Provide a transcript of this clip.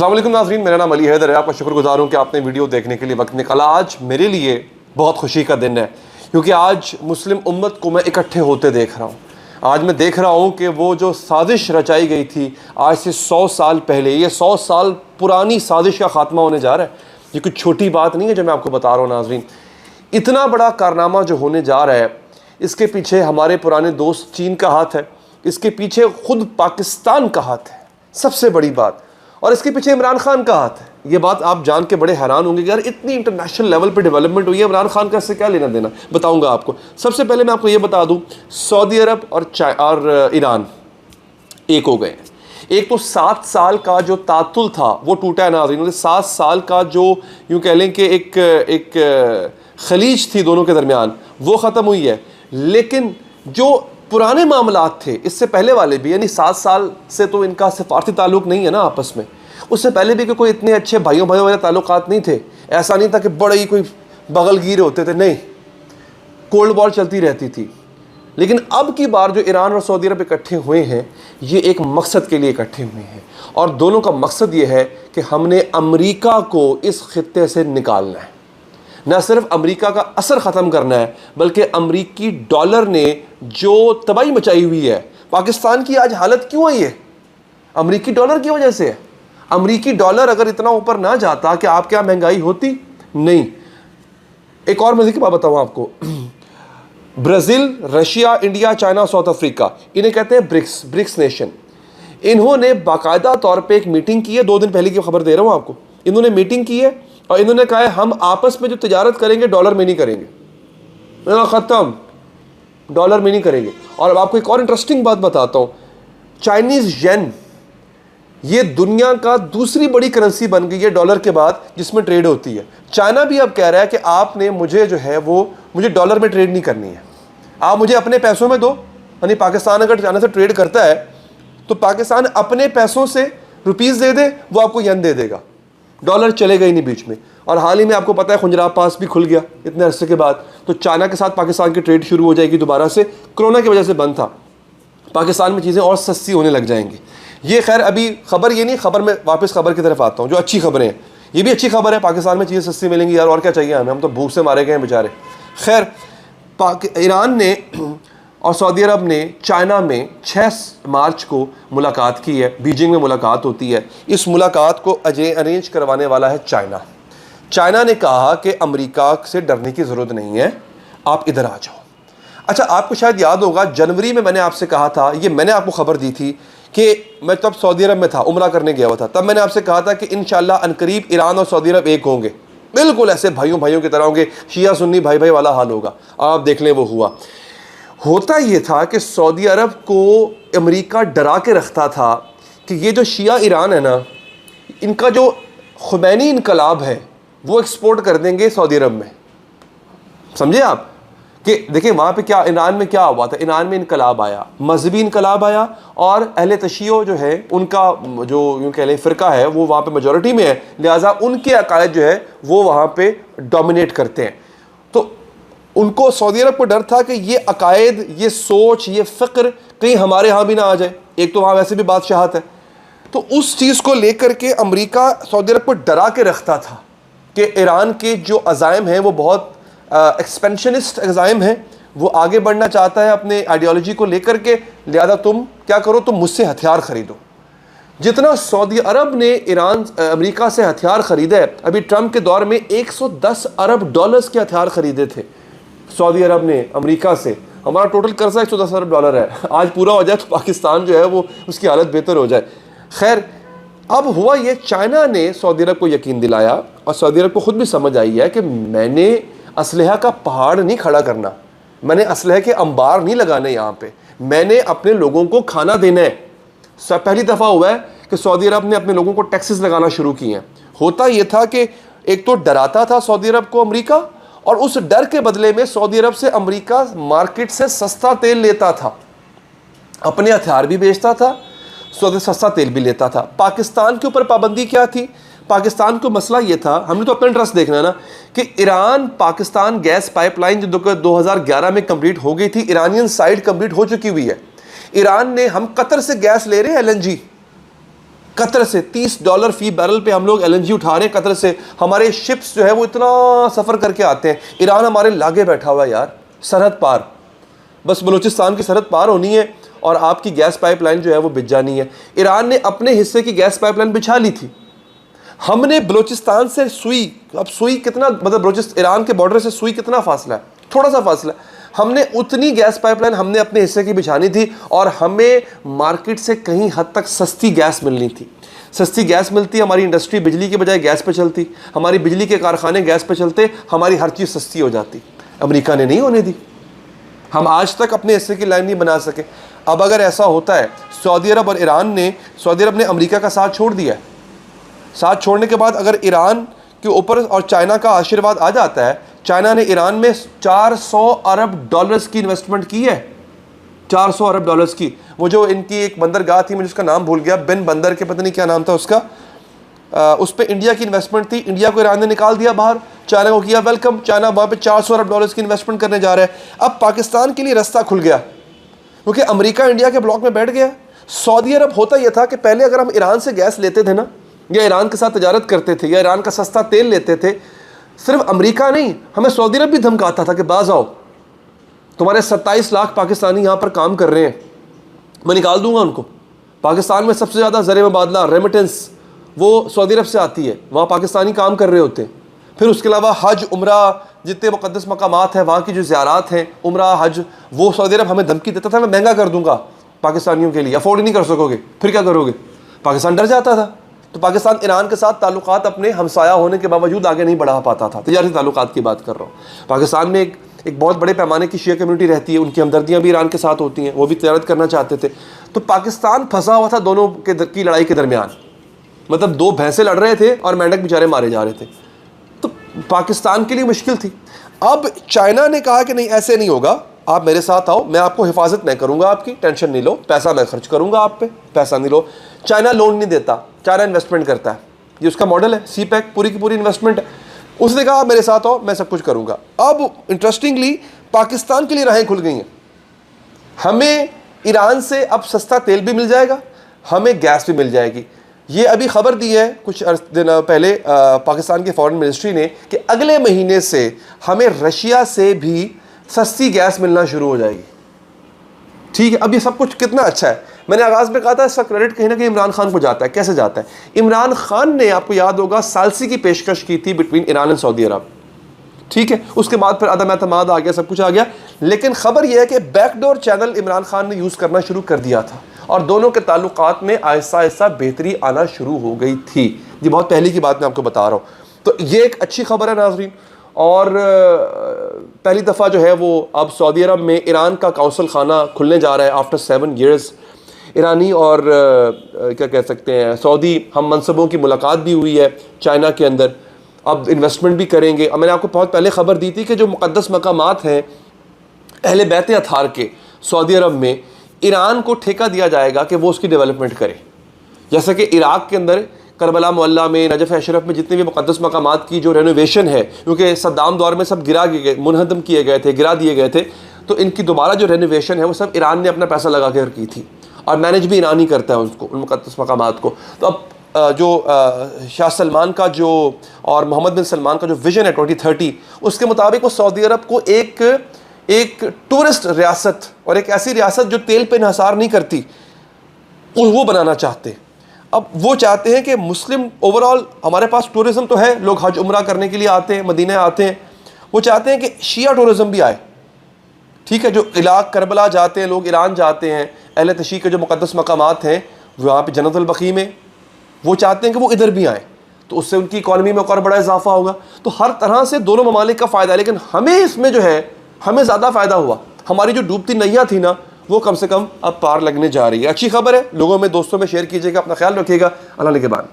अस्सलाम वालेकुम नाज़रीन, मेरा नाम अली हैदर है। आपका शुक्रगुजार हूँ कि आपने वीडियो देखने के लिए वक्त निकाला। आज मेरे लिए बहुत खुशी का दिन है क्योंकि आज मुस्लिम उम्मत को मैं इकट्ठे होते देख रहा हूँ। आज मैं देख रहा हूँ कि वो जो साजिश रचाई गई थी आज से 100 साल पहले, ये 100 साल पुरानी साजिश का ख़ात्मा होने जा रहा है। ये कोई छोटी बात नहीं है जो मैं आपको बता रहा हूँ नाज़रीन। इतना बड़ा कारनामा जो होने जा रहा है, इसके पीछे हमारे पुराने दोस्त चीन का हाथ है, इसके पीछे ख़ुद पाकिस्तान का हाथ है, सबसे बड़ी बात, और इसके पीछे इमरान खान का हाथ है। ये बात आप जान के बड़े हैरान होंगे कि यार इतनी इंटरनेशनल लेवल पे डेवलपमेंट हुई है, इमरान खान का इससे क्या लेना देना, बताऊंगा आपको। सबसे पहले मैं आपको ये बता दूं, सऊदी अरब और ईरान एक हो गए। एक तो 7 साल का जो तातुल था वो टूटा है नाज़रीन। 7 साल का जो यूँ कह लें कि एक खलीज थी दोनों के दरमियान, वो ख़त्म हुई है। लेकिन जो पुराने मामलात थे इससे पहले वाले भी, यानी 7 साल से तो इनका सिफारती ताल्लुक़ नहीं है ना आपस में, उससे पहले भी कि कोई इतने अच्छे भाइयों वाले ताल्लुकात नहीं थे। ऐसा नहीं था कि बड़े ही कोई बगलगीर होते थे, नहीं, कोल्ड वॉर चलती रहती थी। लेकिन अब की बार जो ईरान और सऊदी अरब इकट्ठे हुए हैं, ये एक मकसद के लिए इकट्ठे हुए हैं, और दोनों का मकसद ये है कि हमने अमरीका को इस खित्ते से निकालना है। न सिर्फ अमेरिका का असर ख़त्म करना है, बल्कि अमरीकी डॉलर ने जो तबाही मचाई हुई है, पाकिस्तान की आज हालत क्यों है, ये अमरीकी डॉलर की वजह से है। अमरीकी डॉलर अगर इतना ऊपर ना जाता कि आप क्या महंगाई होती नहीं। एक और मज़े की बात बताऊँ आपको, Brazil, Russia, India, China, south Africa, इन्हें कहते हैं ब्रिक्स नेशन। इन्होंने बाकायदा तौर पर एक मीटिंग की है, 2 दिन पहले की खबर दे रहा हूँ आपको। इन्होंने मीटिंग की है और इन्होंने कहा है हम आपस में जो तजारत करेंगे डॉलर में नहीं करेंगे, ख़त्म, डॉलर में नहीं करेंगे। और अब आपको एक और इंटरेस्टिंग बात बताता हूँ, चाइनीज़ येन ये दुनिया का दूसरी बड़ी करेंसी बन गई है डॉलर के बाद, जिसमें ट्रेड होती है। चाइना भी अब कह रहा है कि आपने मुझे जो है वो मुझे डॉलर में ट्रेड नहीं करनी है, आप मुझे अपने पैसों में दो। यानी पाकिस्तान अगर चाइना से ट्रेड करता है तो पाकिस्तान अपने पैसों से रुपीज़ दे दे, वो आपको येन दे देगा, डॉलर चलेगा ही नहीं बीच में। और हाल ही में आपको पता है खुंजराब पास भी खुल गया इतने अरसे के बाद, तो चाइना के साथ पाकिस्तान की ट्रेड शुरू हो जाएगी दोबारा से। कोरोना की वजह से बंद था, पाकिस्तान में चीज़ें और सस्ती होने लग जाएंगी। ये खैर अभी खबर ये नहीं, खबर में वापस खबर की तरफ आता हूँ, जो अच्छी खबरें हैं। ये भी अच्छी खबर है, पाकिस्तान में चीज़ें सस्ती मिलेंगी यार, और क्या चाहिए हमें, हम तो भूख से मारे गए हैं बेचारे। खैर, ईरान ने और सऊदी अरब ने चाइना में 6 मार्च को मुलाकात की है, बीजिंग में मुलाकात होती है। इस मुलाकात को अरेंज करवाने वाला है चाइना। चाइना ने कहा कि अमेरिका से डरने की ज़रूरत नहीं है, आप इधर आ जाओ। अच्छा, आपको शायद याद होगा जनवरी में मैंने आपसे कहा था, ये मैंने आपको खबर दी थी कि मैं तब सऊदी अरब में था, उम्रा करने गया हुआ था, तब मैंने आपसे कहा था कि इंशाल्लाह अनकरीब ईरान और सऊदी अरब एक होंगे, बिल्कुल ऐसे भाइयों की तरह होंगे, शिया सुन्नी भाई वाला हाल होगा। आप देख लें वो हुआ। होता ये था कि सऊदी अरब को अमेरिका डरा के रखता था कि ये जो शिया ईरान है ना, इनका जो खुमैनी इनकलाब है वो एक्सपोर्ट कर देंगे सऊदी अरब में। समझे आप कि देखिए वहाँ पे क्या, ईरान में क्या हुआ था, ईरान में इनकलाब आया, मजहबी इनकलाब आया, और अहले तशियो जो है उनका जो यूँ कह लें फ़िरका है वो वहाँ पे मेजॉरिटी में है, लिहाजा उनके अकायद जो है वो वहाँ पे डोमिनेट करते हैं। तो उनको सऊदी अरब को डर था कि ये अकायद, ये सोच, ये फ़िक्र कहीं हमारे यहाँ भी ना आ जाए। एक तो वहाँ वैसे भी बादशाहत है, तो उस चीज़ को लेकर के अमेरिका सऊदी अरब को डरा के रखता था कि ईरान के जो अज़ाइम हैं वो बहुत एक्सपेंशनिस्ट अज़ाइम हैं, वो आगे बढ़ना चाहता है अपने आइडियोलॉजी को लेकर के, लिहाजा तुम क्या करो, तुम मुझसे हथियार ख़रीदो। जितना सऊदी अरब ने अमेरिका से हथियार ख़रीदा है, अभी ट्रंप के दौर में 110 अरब डॉलर्स के हथियार ख़रीदे थे सऊदी अरब ने अमेरिका से। हमारा टोटल कर्जा 110 अरब डॉलर है, आज पूरा हो जाए तो पाकिस्तान जो है वो उसकी हालत बेहतर हो जाए। खैर, अब हुआ ये, चाइना ने सऊदी अरब को यकीन दिलाया, और सऊदी अरब को ख़ुद भी समझ आई है कि मैंने असलहा का पहाड़ नहीं खड़ा करना, मैंने असलहे के अंबार नहीं लगाने, यहाँ पे मैंने अपने लोगों को खाना देना है। पहली दफ़ा हुआ है कि सऊदी अरब ने अपने लोगों को टैक्सेस लगाना शुरू किए हैं। होता ये था कि एक तो डराता था सऊदी अरब को अमेरिका, और उस डर के बदले में सऊदी अरब से अमेरिका मार्केट से सस्ता तेल लेता था, अपने हथियार भी बेचता था, सस्ता तेल भी लेता था। पाकिस्तान के ऊपर पाबंदी क्या थी? पाकिस्तान को मसला ये था, हमने तो अपना इंटरेस्ट देखना है ना, कि ईरान पाकिस्तान गैस पाइपलाइन जो 2011 में कंप्लीट हो गई थी, ईरानियन साइड कंप्लीट हो चुकी हुई है। ईरान ने, हम कतर से गैस ले रहे हैं LNG, कतर से $30 फी बैरल पे हम लोग LNG उठा रहे हैं कतर से। हमारे शिप्स जो है वो इतना सफ़र करके आते हैं। ईरान हमारे लागे बैठा हुआ है यार, सरहद पार, बस बलूचिस्तान की सरहद पार होनी है और आपकी गैस पाइपलाइन जो है वो बिछ जानी है। ईरान ने अपने हिस्से की गैस पाइपलाइन बिछा ली थी। हमने बलूचिस्तान से सुई, अब सुई कितना, मतलब ईरान के बॉर्डर से सुई कितना फासला है, थोड़ा सा फासला है। हमने उतनी गैस पाइपलाइन हमने अपने हिस्से की बिछानी थी और हमें मार्केट से कहीं हद तक सस्ती गैस मिलनी थी। सस्ती गैस मिलती, हमारी इंडस्ट्री बिजली के बजाय गैस पे चलती, हमारी बिजली के कारखाने गैस पे चलते, हमारी हर चीज़ सस्ती हो जाती। अमेरिका ने नहीं होने दी। हम आज तक अपने हिस्से की लाइन नहीं बना सके। अब अगर ऐसा होता है, सऊदी अरब और ईरान ने, सऊदी अरब ने अमेरिका का साथ छोड़ दिया है, साथ छोड़ने के बाद अगर ईरान के ऊपर और चाइना का आशीर्वाद आ जाता है, चाइना ने ईरान में $400 अरब की इन्वेस्टमेंट की है, $400 अरब की। वो जो इनकी एक बंदरगाह थी, मुझे उसका नाम भूल गया, बिन बंदर के पता नहीं क्या नाम था उसका, उस पर इंडिया की इन्वेस्टमेंट थी। इंडिया को ईरान ने निकाल दिया बाहर, चाइना को किया वेलकम। चाइना वहाँ पे $400 अरब की इन्वेस्टमेंट करने जा रहा है। अब पाकिस्तान के लिए रास्ता खुल गया क्योंकि अमेरिका इंडिया के ब्लॉक में बैठ गया। सऊदी अरब, होता यह था कि पहले अगर हम ईरान से गैस लेते थे ना, या ईरान के साथ तजारत करते थे, या ईरान का सस्ता तेल लेते थे, सिर्फ अमेरिका नहीं, हमें सऊदी अरब भी धमकाता था कि बाज आओ, तुम्हारे 27 लाख पाकिस्तानी यहाँ पर काम कर रहे हैं, मैं निकाल दूंगा उनको। पाकिस्तान में सबसे ज़्यादा ज़र मुबादला, रेमिटेंस, वो सऊदी अरब से आती है, वहाँ पाकिस्तानी काम कर रहे होते हैं। फिर उसके अलावा हज, उम्रा, जितने मुक़द्दस मकामात हैं, वहाँ की जो ज़ियारात हैं, उम्रा, हज, वो सऊदी अरब हमें धमकी देता था, मैं महंगा कर दूंगा पाकिस्तानियों के लिए, अफोर्ड नहीं कर सकोगे, फिर क्या करोगे। पाकिस्तान डर जाता था। तो पाकिस्तान ईरान के साथ ताल्लुकात अपने हमसाया होने के बावजूद आगे नहीं बढ़ा पाता था। तजारती ताल्लुकात की बात कर रहा हूँ। पाकिस्तान में एक बहुत बड़े पैमाने की शिया कम्युनिटी रहती है, उनकी हमदर्दियाँ भी ईरान के साथ होती हैं, वो भी तजारत करना चाहते थे। तो पाकिस्तान फंसा हुआ था दोनों की लड़ाई के दरमियान, मतलब दो भैंसे लड़ रहे थे और मेंढक बेचारे मारे जा रहे थे। तो पाकिस्तान के लिए मुश्किल थी। अब चाइना ने कहा कि नहीं, ऐसे नहीं होगा, आप मेरे साथ आओ, मैं आपको हिफाजत मैं करूंगा, आपकी टेंशन नहीं लो, पैसा मैं खर्च करूंगा आप पे, पैसा नहीं लो। चाइना लोन नहीं देता, चाइना इन्वेस्टमेंट करता है, ये उसका मॉडल है, सीपैक पूरी की पूरी इन्वेस्टमेंट है। उसने कहा मेरे साथ आओ, मैं सब कुछ करूंगा। अब इंटरेस्टिंगली पाकिस्तान के लिए राहें खुल गई हैं। हमें ईरान से अब सस्ता तेल भी मिल जाएगा, हमें गैस भी मिल जाएगी। ये अभी खबर दी है कुछ दिन पहले पाकिस्तान की फॉरेन मिनिस्ट्री ने कि अगले महीने से हमें रशिया से भी सस्ती गैस मिलना शुरू हो जाएगी। ठीक है, अब ये सब कुछ कितना अच्छा है। मैंने आगाज़ में कहा था इसका क्रेडिट कहीं ना कहीं इमरान खान को जाता है। कैसे जाता है? इमरान खान ने, आपको याद होगा, सालसी की पेशकश की थी बिटवीन ईरान एंड सऊदी अरब। ठीक है, उसके बाद फिर अदम एतमाद आ गया, सब कुछ आ गया। लेकिन खबर यह है कि बैकडोर चैनल इमरान खान ने यूज़ करना शुरू कर दिया था और दोनों के ताल्लुकात में आहिस्ता आहिस्ता बेहतरी आना शुरू हो गई थी। ये बहुत पहले की बात मैं आपको बता रहा हूँ। तो ये एक अच्छी खबर है नाज़रीन। और पहली दफ़ा जो है वो अब सऊदी अरब में ईरान का कौंसल खाना खुलने जा रहा है आफ्टर 7 years। ईरानी और क्या कह सकते हैं, सऊदी हम मनसबों की मुलाकात भी हुई है चाइना के अंदर। अब इन्वेस्टमेंट भी करेंगे। अब मैंने आपको बहुत पहले ख़बर दी थी कि जो मुक़द्दस मकामात हैं अहले बैत अथार के सऊदी अरब में, ईरान को ठेका दिया जाएगा कि वो उसकी डेवलपमेंट करे। जैसे कि इराक़ के अंदर करबला मोहल्ला में, नजफ़ अशरफ में जितने भी मुक़द्दस मकामात की जो रेनोवेशन है, क्योंकि सद्दाम दौर में सब गिरा गए, मुनहदम किए गए थे, गिरा दिए गए थे, तो इनकी दोबारा जो रेनोवेशन है वो सब ईरान ने अपना पैसा लगा कर की थी और मैनेज भी ईरान ही करता है उसको, उन मुक़द्दस मकामात को। तो अब जो शाह सलमान का जो और मोहम्मद बिन सलमान का जो विज़न है 2030, उसके मुताबिक वो सऊदी अरब को एक टूरिस्ट रियासत और एक ऐसी रियासत जो तेल पे इन्हिसार नहीं करती, वो बनाना चाहते हैं। अब वो चाहते हैं कि मुस्लिम ओवरऑल, हमारे पास टूरिज़म तो है, लोग हज उम्रा करने के लिए आते हैं, मदीने आते हैं, वो चाहते हैं कि शिया टूरिज़म भी आए। ठीक है, जो इलाक़ करबला जाते हैं लोग, ईरान जाते हैं, अहले तशी के जो मुक़द्दस मकामात हैं वहाँ पे जन्नतुल बक़ी में, वो चाहते हैं कि वो इधर भी आएँ, तो उससे उनकी इकॉनमी में और बड़ा इजाफा होगा। तो हर तरह से दोनों ममालिक का फ़ायदा है। लेकिन हमें इसमें जो है, हमें ज़्यादा फ़ायदा हुआ। हमारी जो डूबती नैया थी ना, वो कम से कम अब पार लगने जा रही है। अच्छी खबर है। लोगों में, दोस्तों में शेयर कीजिएगा। अपना ख्याल रखिएगा। अल्लाह निगहबान।